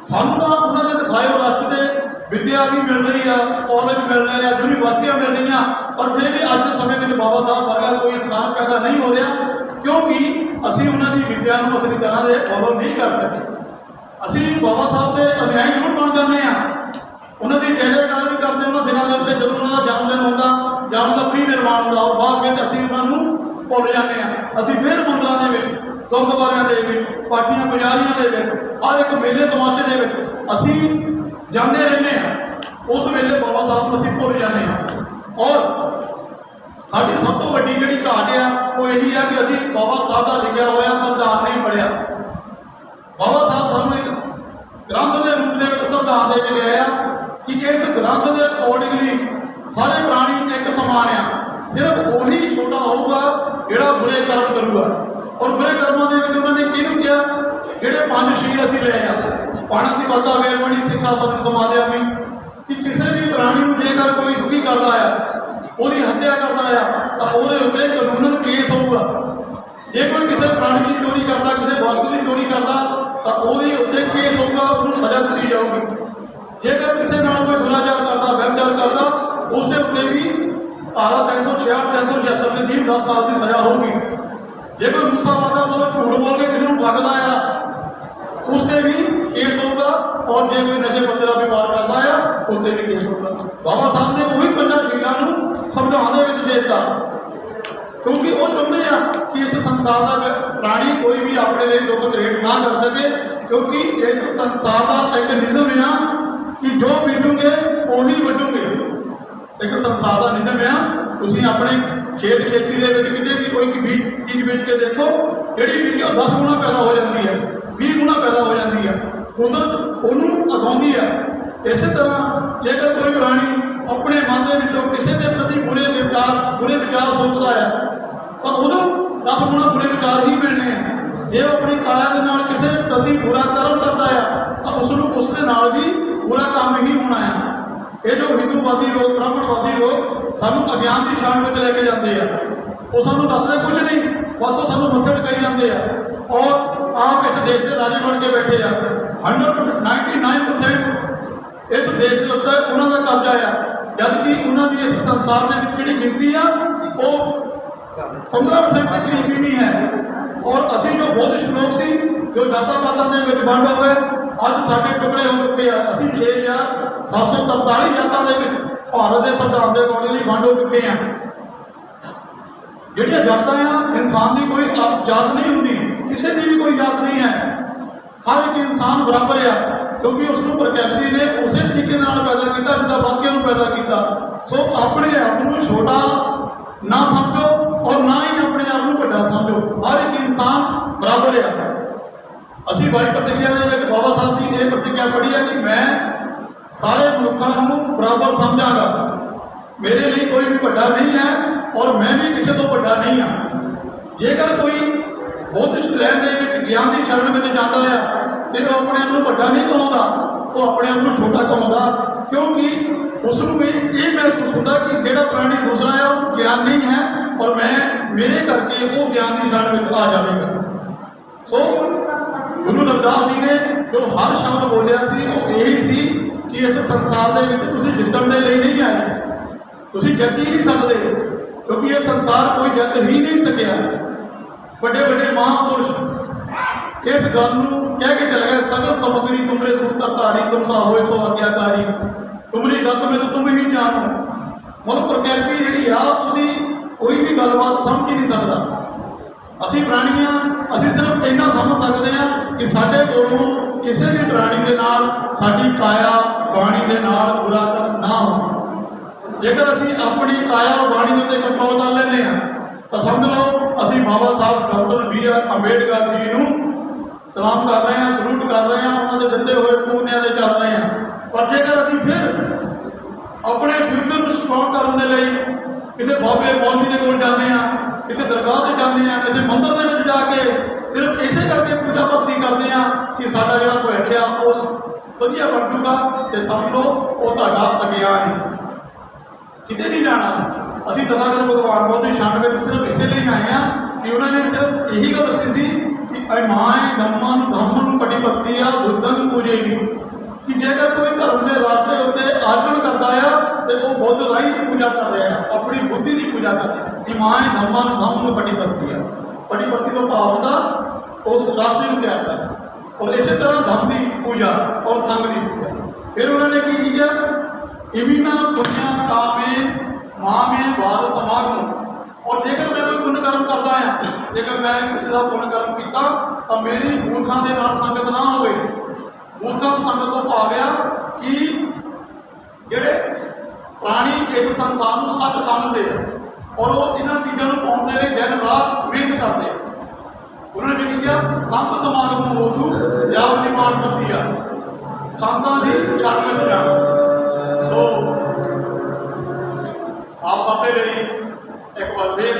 ਸਾਨੂੰ ਤਾਂ ਉਹਨਾਂ ਦੇ ਦਿਖਾਏ ਹੋਏ ਰਸਤੇ ਵਿਦਿਆ ਵੀ ਮਿਲ ਰਹੀ ਆ, ਕਾਲਜ ਮਿਲ ਰਹੇ ਆ, ਯੂਨੀਵਰਸਿਟੀਆਂ ਮਿਲ ਰਹੀਆਂ, ਪਰ ਫਿਰ ਵੀ ਅੱਜ ਦੇ ਸਮੇਂ ਵਿੱਚ ਬਾਬਾ ਸਾਹਿਬ ਵਰਗਾ ਕੋਈ ਇਨਸਾਨ ਪੈਦਾ ਨਹੀਂ ਹੋ ਰਿਹਾ, ਕਿਉਂਕਿ ਅਸੀਂ ਉਹਨਾਂ ਦੀ ਵਿਦਿਆ ਨੂੰ ਅਸਲੀ ਤਰ੍ਹਾਂ ਦੇ ਫੋਲੋ ਨਹੀਂ ਕਰ ਸਕੇ। ਅਸੀਂ ਬਾਬਾ ਸਾਹਿਬ ਦੇ ਅਨੁਯਾਈ ਜ਼ਰੂਰ ਬਣ ਜਾਂਦੇ ਹਾਂ, ਉਹਨਾਂ ਦੀ ਜੈਕਾਰ ਵੀ ਕਰਦੇ ਉਹਨਾਂ ਦਿਨਾਂ ਦੇ ਉੱਤੇ, ਜਦੋਂ ਉਹਨਾਂ ਦਾ ਜਨਮ ਦਿਨ ਹੁੰਦਾ ਜਾਂ ਉਹਨਾਂ ਦਾ ਪ੍ਰੀ ਨਿਰਵਾਣ ਹੁੰਦਾ, ਔਰ ਬਾਅਦ ਵਿੱਚ ਅਸੀਂ ਉਹਨਾਂ ਨੂੰ ਭੁੱਲ ਜਾਂਦੇ ਹਾਂ। ਅਸੀਂ ਫਿਰ ਮੰਦਰਾਂ ਦੇ ਵਿੱਚ ਗੁਰਦੁਆਰਿਆਂ ਦੇ ਵਿੱਚ, ਪਾਠੀਆਂ ਪੁਜਾਰੀਆਂ ਦੇ ਵਿੱਚ, ਹਰ ਇੱਕ ਮੇਲੇ ਤਮਾਸ਼ੇ ਦੇ ਵਿੱਚ ਅਸੀਂ ਜਾਂਦੇ ਰਹਿੰਦੇ ਹਾਂ। ਉਸ ਵੇਲੇ ਬਾਬਾ ਸਾਹਿਬ ਨੂੰ ਅਸੀਂ ਭੁੱਲ ਜਾਂਦੇ ਹਾਂ। ਔਰ ਸਾਡੀ ਸਭ ਤੋਂ ਵੱਡੀ ਜਿਹੜੀ ਘਾਟ ਆ ਉਹ ਇਹੀ ਆ ਕਿ ਅਸੀਂ ਬਾਬਾ ਸਾਹਿਬ ਦਾ ਲਿਖਿਆ ਹੋਇਆ ਸੰਵਿਧਾਨ ਨਹੀਂ ਪੜ੍ਹਿਆ। ਬਾਬਾ ਸਾਹਿਬ ਸਾਨੂੰ ਇੱਕ ਗ੍ਰੰਥ ਦੇ ਰੂਪ ਦੇ ਵਿੱਚ ਸੰਵਿਧਾਨ ਦੇ ਕੇ ਗਏ ਆ ਕਿ ਇਸ ਗ੍ਰੰਥ ਦੇ ਅਕੋਰਡਿੰਗਲੀ ਸਾਰੇ ਪ੍ਰਾਣੀ ਇੱਕ ਸਮਾਨ ਆ। ਸਿਰਫ ਉਹੀ ਛੋਟਾ ਹੋਊਗਾ ਜਿਹੜਾ ਬੁਰੇ ਕਰਮ ਕਰੂਗਾ। ਔਰ ਬੁਰੇ ਕਰਮਾਂ ਦੇ ਵਿੱਚ ਉਹਨਾਂ ਨੇ ਕਿਹਨੂੰ ਕਿਹਾ? ਜਿਹੜੇ 5 ਸ਼ੀਲ ਅਸੀਂ ਲਏ ਆ, ਪਾਣਾ ਦੀ ਬਾਤਾਂ ਵੇਰਵਣੀ ਸਿੱਖਾ ਪਤਨ ਸਮਾਧਿਆ ਵੀ, ਕਿ ਕਿਸੇ ਵੀ ਪ੍ਰਾਣੀ ਨੂੰ ਜੇਕਰ ਕੋਈ ਦੁਖੀ ਕਰਦਾ ਆ, ਉਹਦੀ ਹੱਤਿਆ ਕਰਦਾ ਆ, ਤਾਂ ਉਹਦੇ ਉੱਤੇ ਕਾਨੂੰਨਨ ਕੇਸ ਹੋਊਗਾ। ਜੇ ਕੋਈ ਕਿਸੇ ਪ੍ਰਾਣੀ ਦੀ ਚੋਰੀ ਕਰਦਾ, ਕਿਸੇ ਵਸਤੂ ਦੀ ਚੋਰੀ ਕਰਦਾ, ਤਾਂ ਉਹਦੇ ਉੱਤੇ ਕੇਸ ਹੋਊਗਾ, ਉਹਨੂੰ ਸਜ਼ਾ ਦਿੱਤੀ ਜਾਊਗੀ। ਜੇਕਰ ਕਿਸੇ ਨਾਲ ਕੋਈ ਦੁਰਾਚਾਰ ਕਰਦਾ, ਵਿਅਭਿਚਾਰ ਕਰਦਾ, ਉਸ ਦੇ ਉੱਤੇ ਵੀ ਧਾਰਾ 366 376 ਦੇ ਅਧੀਨ 10 ਸਾਲ ਦੀ ਸਜ਼ਾ ਹੋਊਗੀ। ਜੇ ਕੋਈ ਮੂਸਾਵਾਦਾ ਮਤਲਬ ਝੂਠ ਬੋਲ ਕੇ ਕਿਸੇ ਨੂੰ ਠੱਗਦਾ ਆ, ਉਸ ਤੇ ਵੀ ਕੇਸ ਹੋਊਗਾ। ਔਰ ਜੇ ਕੋਈ ਨਸ਼ੇ ਪੱਤੇ ਦਾ ਵਪਾਰ ਕਰਦਾ ਆ, ਉਸ ਤੇ ਵੀ ਕੇਸ ਹੋਊਗਾ। ਬਾਬਾ ਸਾਹਿਬ ਨੇ ਉਹੀ 5 ਸ਼ੀਲਾਂ ਨੂੰ ਸੰਵਿਧਾਨ ਦੇ ਵਿੱਚ ਦੇ ਦਿੱਤਾ, ਕਿਉਂਕਿ ਉਹ ਚਾਹੁੰਦੇ ਆ ਕਿ ਇਸ ਸੰਸਾਰ ਦਾ ਪ੍ਰਾਣੀ ਕੋਈ ਵੀ ਆਪਣੇ ਲਈ ਦੁੱਖ ਕ੍ਰੀਏਟ ਨਾ ਕਰ ਸਕੇ, ਕਿਉਂਕਿ ਇਸ ਸੰਸਾਰ ਦਾ ਇੱਕ ਨਿਯਮ ਆ ਕਿ ਜੋ ਬੀਜੋਗੇ ਉਹੀ ਵੱਢੋਗੇ। ਇੱਕ ਸੰਸਾਰ ਦਾ ਨਿਯਮ ਆ, ਤੁਸੀਂ ਆਪਣੇ ਖੇਤੀ ਦੇ ਵਿੱਚ ਕਿਤੇ ਵੀ ਕੋਈ ਚੀਜ਼ ਬੀਜ ਕੇ ਦੇਖੋ, ਜਿਹੜੀ ਬੀਜੀ 10 ਗੁਣਾ ਪੈਦਾ ਹੋ ਜਾਂਦੀ ਹੈ, 20 ਗੁਣਾ ਪੈਦਾ ਹੋ ਜਾਂਦੀ ਹੈ। ਕੁਦਰਤ ਉਹਨੂੰ ਉਗਾਉਂਦੀ ਹੈ। ਇਸੇ ਤਰ੍ਹਾਂ ਜੇਕਰ ਕੋਈ ਪ੍ਰਾਣੀ ਆਪਣੇ ਮਨ ਦੇ ਵਿੱਚੋਂ ਕਿਸੇ ਦੇ ਪ੍ਰਤੀ ਬੁਰੇ ਵਿਚਾਰ ਸੋਚਦਾ ਹੈ, ਤਾਂ ਉਹਨੂੰ 10 ਗੁਣਾ ਬੁਰੇ ਵਿਚਾਰ ਹੀ ਮਿਲਣੇ ਆ। ਜੇ ਉਹ ਆਪਣੀ ਕਾਇਆ ਦੇ ਨਾਲ ਕਿਸੇ ਪ੍ਰਤੀ ਬੁਰਾ ਕਰਮ ਕਰਦਾ ਹੈ, ਤਾਂ ਉਸ ਨੂੰ ਉਸ ਦੇ ਨਾਲ ਵੀ ਬੁਰਾ ਕੰਮ ਹੀ ਹੋਣਾ ਹੈ। ਇਹ ਜੋ ਹਿੰਦੂਵਾਦੀ ਲੋਕ, ਬ੍ਰਾਹਮਣਵਾਦੀ ਲੋਕ ਸਾਨੂੰ ਅਗਿਆਨ ਦੀ ਛਾਣ ਵਿੱਚ ਲੈ ਕੇ ਜਾਂਦੇ ਆ, ਉਹ ਸਾਨੂੰ ਦੱਸਦੇ ਕੁਝ ਨਹੀਂ, ਬਸ ਉਹ ਸਾਨੂੰ ਮੱਥੇ ਟਕਾਈ ਜਾਂਦੇ ਆ। ਔਰ ਆਪ ਇਸ ਦੇਸ਼ ਦੇ ਰਾਜੇ ਬਣ ਕੇ ਬੈਠੇ ਆ। 100% 99% ਇਸ ਦੇਸ਼ ਦੇ ਉੱਤੇ ਉਹਨਾਂ ਦਾ ਕਬਜ਼ਾ ਆ, ਜਦਕਿ ਉਹਨਾਂ ਦੀ ਇਸ ਸੰਸਾਰ ਦੇ ਵਿੱਚ ਜਿਹੜੀ ਗਿਣਤੀ ਆ ਉਹ 15% ਦੇ ਕਰੀਬ ਵੀ ਨਹੀਂ ਹੈ। ਔਰ ਅਸੀਂ ਜੋ ਬੁੱਧਿਸ਼ ਲੋਕ ਸੀ, ਜੋ ਜਾਤਾਂ ਪਾਤਾਂ ਦੇ ਵਿੱਚ ਵੰਡ ਹੋਏ, ਅੱਜ ਸਾਡੇ ਟੁਕੜੇ ਹੋ ਚੁੱਕੇ ਆ। ਅਸੀਂ 6743 ਜਾਤਾਂ ਦੇ ਵਿੱਚ ਭਾਰਤ ਦੇ ਸੰਵਿਧਾਨ ਦੇ ਅਕੋਰਡਿੰਗਲੀ ਵੰਡ ਹੋ ਚੁੱਕੇ ਆ। ਜਿਹੜੀਆਂ ਜਾਤਾਂ ਆ, ਇਨਸਾਨ ਦੀ ਕੋਈ ਜਾਤ ਨਹੀਂ ਹੁੰਦੀ, ਕਿਸੇ ਦੀ ਵੀ ਕੋਈ ਜਾਤ ਨਹੀਂ ਹੈ। ਹਰ ਇੱਕ ਇਨਸਾਨ ਬਰਾਬਰ ਆ, ਕਿਉਂਕਿ ਉਸ ਨੂੰ ਪ੍ਰਕਿਰਤੀ ਨੇ ਉਸੇ ਤਰੀਕੇ ਨਾਲ ਪੈਦਾ ਕੀਤਾ ਜਿੱਦਾਂ ਬਾਕੀਆਂ ਨੂੰ ਪੈਦਾ ਕੀਤਾ। ਸੋ ਆਪਣੇ ਆਪ ਨੂੰ ਛੋਟਾ ਨਾ ਸਮਝੋ ਔਰ ਨਾ ਹੀ ਆਪਣੇ ਆਪ ਨੂੰ ਵੱਡਾ ਸਮਝੋ। ਹਰ ਇੱਕ ਇਨਸਾਨ ਬਰਾਬਰ ਆ। ਅਸੀਂ ਬਾਈ ਪ੍ਰਤਿਗਿਆ ਦੇ ਵਿੱਚ ਬਾਬਾ ਸਾਹਿਬ ਦੀ ਇਹ ਪ੍ਰਤਿਗਿਆ ਪੜ੍ਹੀ ਹੈ ਕਿ ਮੈਂ ਸਾਰੇ ਮਨੁੱਖਾਂ ਨੂੰ ਬਰਾਬਰ ਸਮਝਾਂਗਾ। ਮੇਰੇ ਲਈ ਕੋਈ ਵੀ ਵੱਡਾ ਨਹੀਂ ਹੈ ਔਰ ਮੈਂ ਵੀ ਕਿਸੇ ਤੋਂ ਵੱਡਾ ਨਹੀਂ ਹਾਂ। ਜੇਕਰ ਕੋਈ ਬੌਧਿਸ਼ ਲੈਣ ਦੇ ਵਿੱਚ ਗਿਆਨ ਦੀ ਸ਼ਰਨ ਵਿੱਚ ਜਾਂਦਾ ਆ, ਤੇ ਉਹ ਆਪਣੇ ਆਪ ਨੂੰ ਵੱਡਾ ਨਹੀਂ ਕਹਾਉਂਦਾ, ਉਹ ਆਪਣੇ ਆਪ ਨੂੰ ਛੋਟਾ ਕਹਾਉਂਦਾ, ਕਿਉਂਕਿ ਉਸ ਨੂੰ ਵੀ ਇਹ ਮਹਿਸੂਸ ਹੁੰਦਾ ਕਿ ਜਿਹੜਾ ਪ੍ਰਾਣੀ ਦੂਸਰਾ ਆ ਉਹ ਗਿਆਨ ਨਹੀਂ ਹੈ ਔਰ ਮੇਰੇ ਕਰਕੇ ਉਹ ਗਿਆਨ ਦੀ ਸ਼ਰਨ ਵਿੱਚ ਆ ਜਾਵੇਗਾ। ਸੋ ਗੁਰੂ ਰਵਿਦਾਸ ਜੀ ਨੇ ਜੋ ਹਰ ਸ਼ਬਦ ਬੋਲਿਆ ਸੀ ਉਹ ਇਹੀ ਸੀ ਕਿ ਇਸ ਸੰਸਾਰ ਦੇ ਵਿੱਚ ਤੁਸੀਂ ਜਿੱਤਣ ਦੇ ਲਈ ਨਹੀਂ ਆਏ, ਤੁਸੀਂ ਜਿੱਤ ਹੀ ਨਹੀਂ ਸਕਦੇ, ਕਿਉਂਕਿ ਇਹ ਸੰਸਾਰ ਕੋਈ ਜਿੱਤ ਹੀ ਨਹੀਂ ਸਕਿਆ। ਵੱਡੇ ਵੱਡੇ ਮਹਾਂਪੁਰਸ਼ ਇਸ ਗੱਲ ਨੂੰ ਕਹਿ ਕੇ ਚਲੇ ਗਏ, ਸਗਲ ਸਮਗਰੀ ਤੁਮਰੇ ਸੂਤਰ ਧਾਰੀ, ਤੁਮ ਸਾ ਹੋਏ ਸੋ ਆਗਿਆਕਾਰੀ, ਤੁਮਰੀ ਗਤ ਵਿੱਚ ਤੁਮ ਹੀ ਜਾਣੋ। ਮਤਲਬ ਪ੍ਰਕਿਰਤੀ ਜਿਹੜੀ ਆ ਉਹਦੀ ਕੋਈ ਵੀ ਗੱਲਬਾਤ ਸਮਝ ਹੀ ਨਹੀਂ ਸਕਦਾ। ਅਸੀਂ ਪ੍ਰਾਣੀਆਂ, ਅਸੀਂ ਸਿਰਫ ਇੰਨਾ ਸਮਝ ਸਕਦੇ ਹਾਂ ਕਿ ਸਾਡੇ ਕੋਲੋਂ ਕਿਸੇ ਵੀ ਪ੍ਰਾਣੀ ਦੇ ਨਾਲ ਸਾਡੀ ਕਾਇਆ ਬਾਣੀ ਦੇ ਨਾਲ ਬੁਰਾ ਕਰਮ ਨਾ ਹੋ। ਜੇਕਰ ਅਸੀਂ ਆਪਣੀ ਕਾਇਆ ਔਰ ਬਾਣੀ ਉੱਤੇ ਕੰਟਰੋਲ ਕਰ ਲੈਂਦੇ ਹਾਂ ਤਾਂ ਸਮਝ ਲਓ ਅਸੀਂ ਬਾਬਾ ਸਾਹਿਬ ਡਾਕਟਰ B.R. ਅੰਬੇਡਕਰ ਜੀ ਨੂੰ ਸਲਾਮ ਕਰ ਰਹੇ ਹਾਂ, ਸਲੂਟ ਕਰ ਰਹੇ ਹਾਂ, ਉਹਨਾਂ ਦੇ ਦਿੱਤੇ ਹੋਏ ਪੂਰਨਿਆਂ ਦੇ ਚੱਲ ਰਹੇ ਹਾਂ। ਪਰ ਜੇਕਰ ਅਸੀਂ ਫਿਰ ਆਪਣੇ ਫਿਊਚਰ ਨੂੰ ਸਟਰੋਂਗ ਕਰਨ ਦੇ ਲਈ ਕਿਸੇ ਬਾਬੇ ਮੌਲਵੀ ਦੇ ਕੋਲ ਜਾਂਦੇ ਹਾਂ, ਕਿਸੇ ਦਰਗਾਹ ਤੇ ਜਾਂਦੇ ਹਾਂ, ਕਿਸੇ ਮੰਦਰ ਦੇ ਵਿੱਚ ਜਾ ਕੇ ਸਿਰਫ ਇਸੇ ਕਰਕੇ ਪੂਜਾ ਭਗਤੀ ਕਰਦੇ ਹਾਂ ਕਿ ਸਾਡਾ ਜਿਹੜਾ ਭਵਿੱਖ ਆ ਉਸ ਵਧੀਆ ਬਣ ਜੂਗਾ, ਤੇ ਸਮਝ ਲਓ ਉਹ ਤੁਹਾਡਾ ਅਗਿਆਨ ਹੈ, ਕਿਤੇ ਨਹੀਂ ਜਾਣਾ। ਅਸੀਂ ਤਥਾਗਤ ਭਗਵਾਨ ਬੁੱਧ ਦੀ ਸ਼ਾਨ ਵਿੱਚ ਸਿਰਫ ਇਸੇ ਲਈ ਆਏ ਹਾਂ ਕਿ ਉਹਨਾਂ ਨੇ ਸਿਰਫ ਇਹੀ ਗੱਲ ਦੱਸੀ ਸੀ ਕਿ ਅਮਾਏ ਧੰਮਨ ਪਟੀ ਭਗਤੀ ਆ ਬੁੱਧਨ ਪੂਜੇਗੀ, ਕਿ ਜੇਕਰ ਕੋਈ ਧਰਮ ਦੇ ਰਾਸਤੇ ਉੱਤੇ ਆਚਰਣ ਕਰਦਾ ਆ ਤੇ ਉਹ ਬੁੱਧ ਰਾਹੀਂ ਪੂਜਾ ਕਰ ਰਿਹਾ ਹੈ, ਆਪਣੀ ਬੁੱਧੀ ਦੀ ਪੂਜਾ ਕਰ ਰਿਹਾ। ਇਮਾਨ ਧੰਮਨ ਪਟੀ ਭਗਤੀ ਆ, ਪਟੀ ਭਗਤੀ ਦਾ ਭਾਵ ਹੁੰਦਾ ਉਸ ਰਾਸਤੇ ਨੂੰ ਤਿਆਰ ਕਰਨਾ। ਔਰ ਇਸੇ ਤਰ੍ਹਾਂ ਧੰਮ ਦੀ ਪੂਜਾ ਔਰ ਸੰਗ ਦੀ ਪੂਜਾ। ਫਿਰ ਉਹਨਾਂ ਨੇ ਕੀ ਕੀਤਾ, ਇਮੀਨਾ ਪੁੰਨਿਆ ਕਾਮੇ ਮਾਮੇ ਵਾਦ ਸਮਾਗਮ, और जेकर मैं कोई पुण्य कर्म करता है, जेकर मैं किसी का पुण्य कर्म किया तो मेरी मूर्खों के नाल संगत ना हो। मूर्खों की संगत तो भाव आ कि जेडे प्राणी इस संसार में सच समझते हैं और वो इन्होंने चीज़ों को पाने लिए दिन रात मेहनत करते हैं। उन्होंने भी किया संत समागम होतु या निमान करती है संतां दी शरण में जाना। सो आप सब के लिए एक बार फिर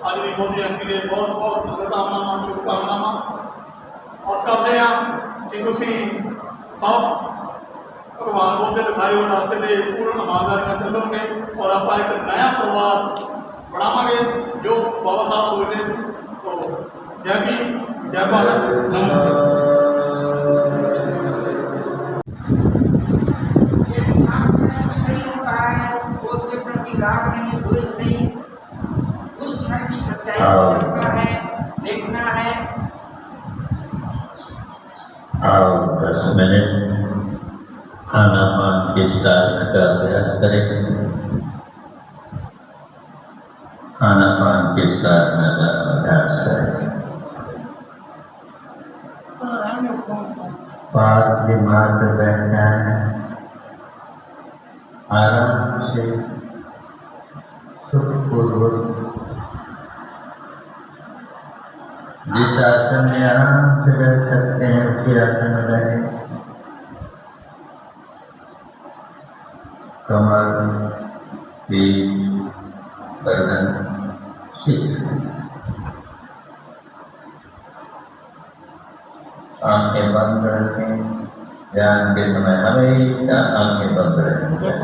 आज की मोदी जयंती के बहुत बहुत शुभकामनावां शुभकामनावां आस करते हैं कि तुसी सब भगवान बुद्ध के दिखाए हुए रास्ते से पूर्ण ईमानदारी में चलोगे और आप एक नया परिवार बनावांगे जो बाबा साहब सोचते थे। सो जय भीम जय भारत नमस्ते। उसके प्रति राग नहीं, द्वेष नहीं, उस क्षण की सच्चाई को देखना है, देखना है। आओ 10 मिनट खाना पान के साधन का अभ्यास करें। खाना पान के साधन का अभ्यास करें। पाद दिमाग पर बैठना है, आराम से सुखपूर्वक जिस आसन में आराम से रह सकते हैं उसी आसन में रहें। कमर, पीठ, गर्दन, सिर, आंखें बंद रखें। ध्यान के समय हमेशा आंखें बंद रखें।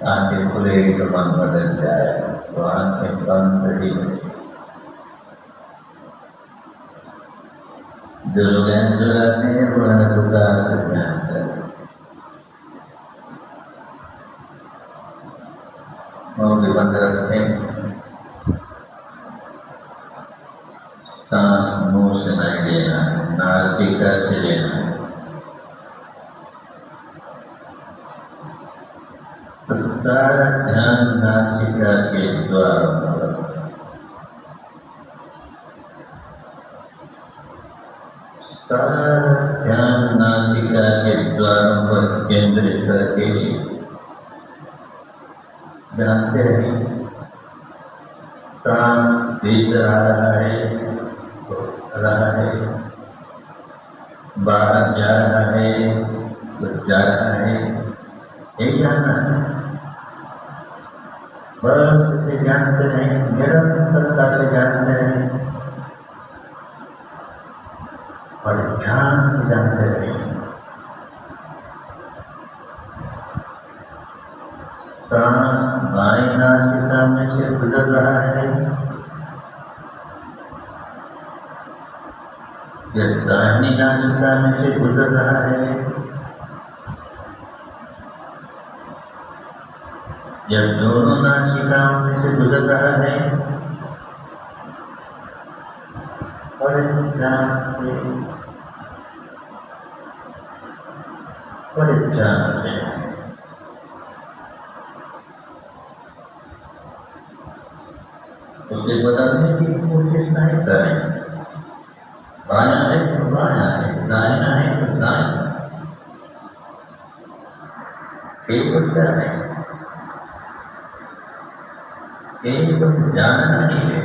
आंखें खुलेगी तो मन बदल जाए, तो आंखें बंद ही रखें। जो लोग ऐसे रहते हैं वो है दुकान से ध्यान करें। मुँह बंद रखें। सांस मुंह से नहीं लेना है, नासिका से लेना है। तो सारा ध्यान नासिका के द्वारा सारा ध्यान नासिका के द्वारों पर केंद्रित करके जानते हैं सांस भीतर आ रहा है, बाहर जा रहा है, तो जा रहा है, यही जानना है। बस इसे जानते हैं, निरंतरता से जानते हैं और ध्यान से जानते हैं। सांस बाएं नासिका में से गुजर रहा है या दाहिनी नासिका में से गुजर रहा है या दोनों नासिकाओं में से गुजर रहा है। और ध्यान से उसे बताने की कोशिश नहीं करें। बाया है तो बाया है, दाहिना है तो दाहिना, केवल जाने, केवल जानना ही है।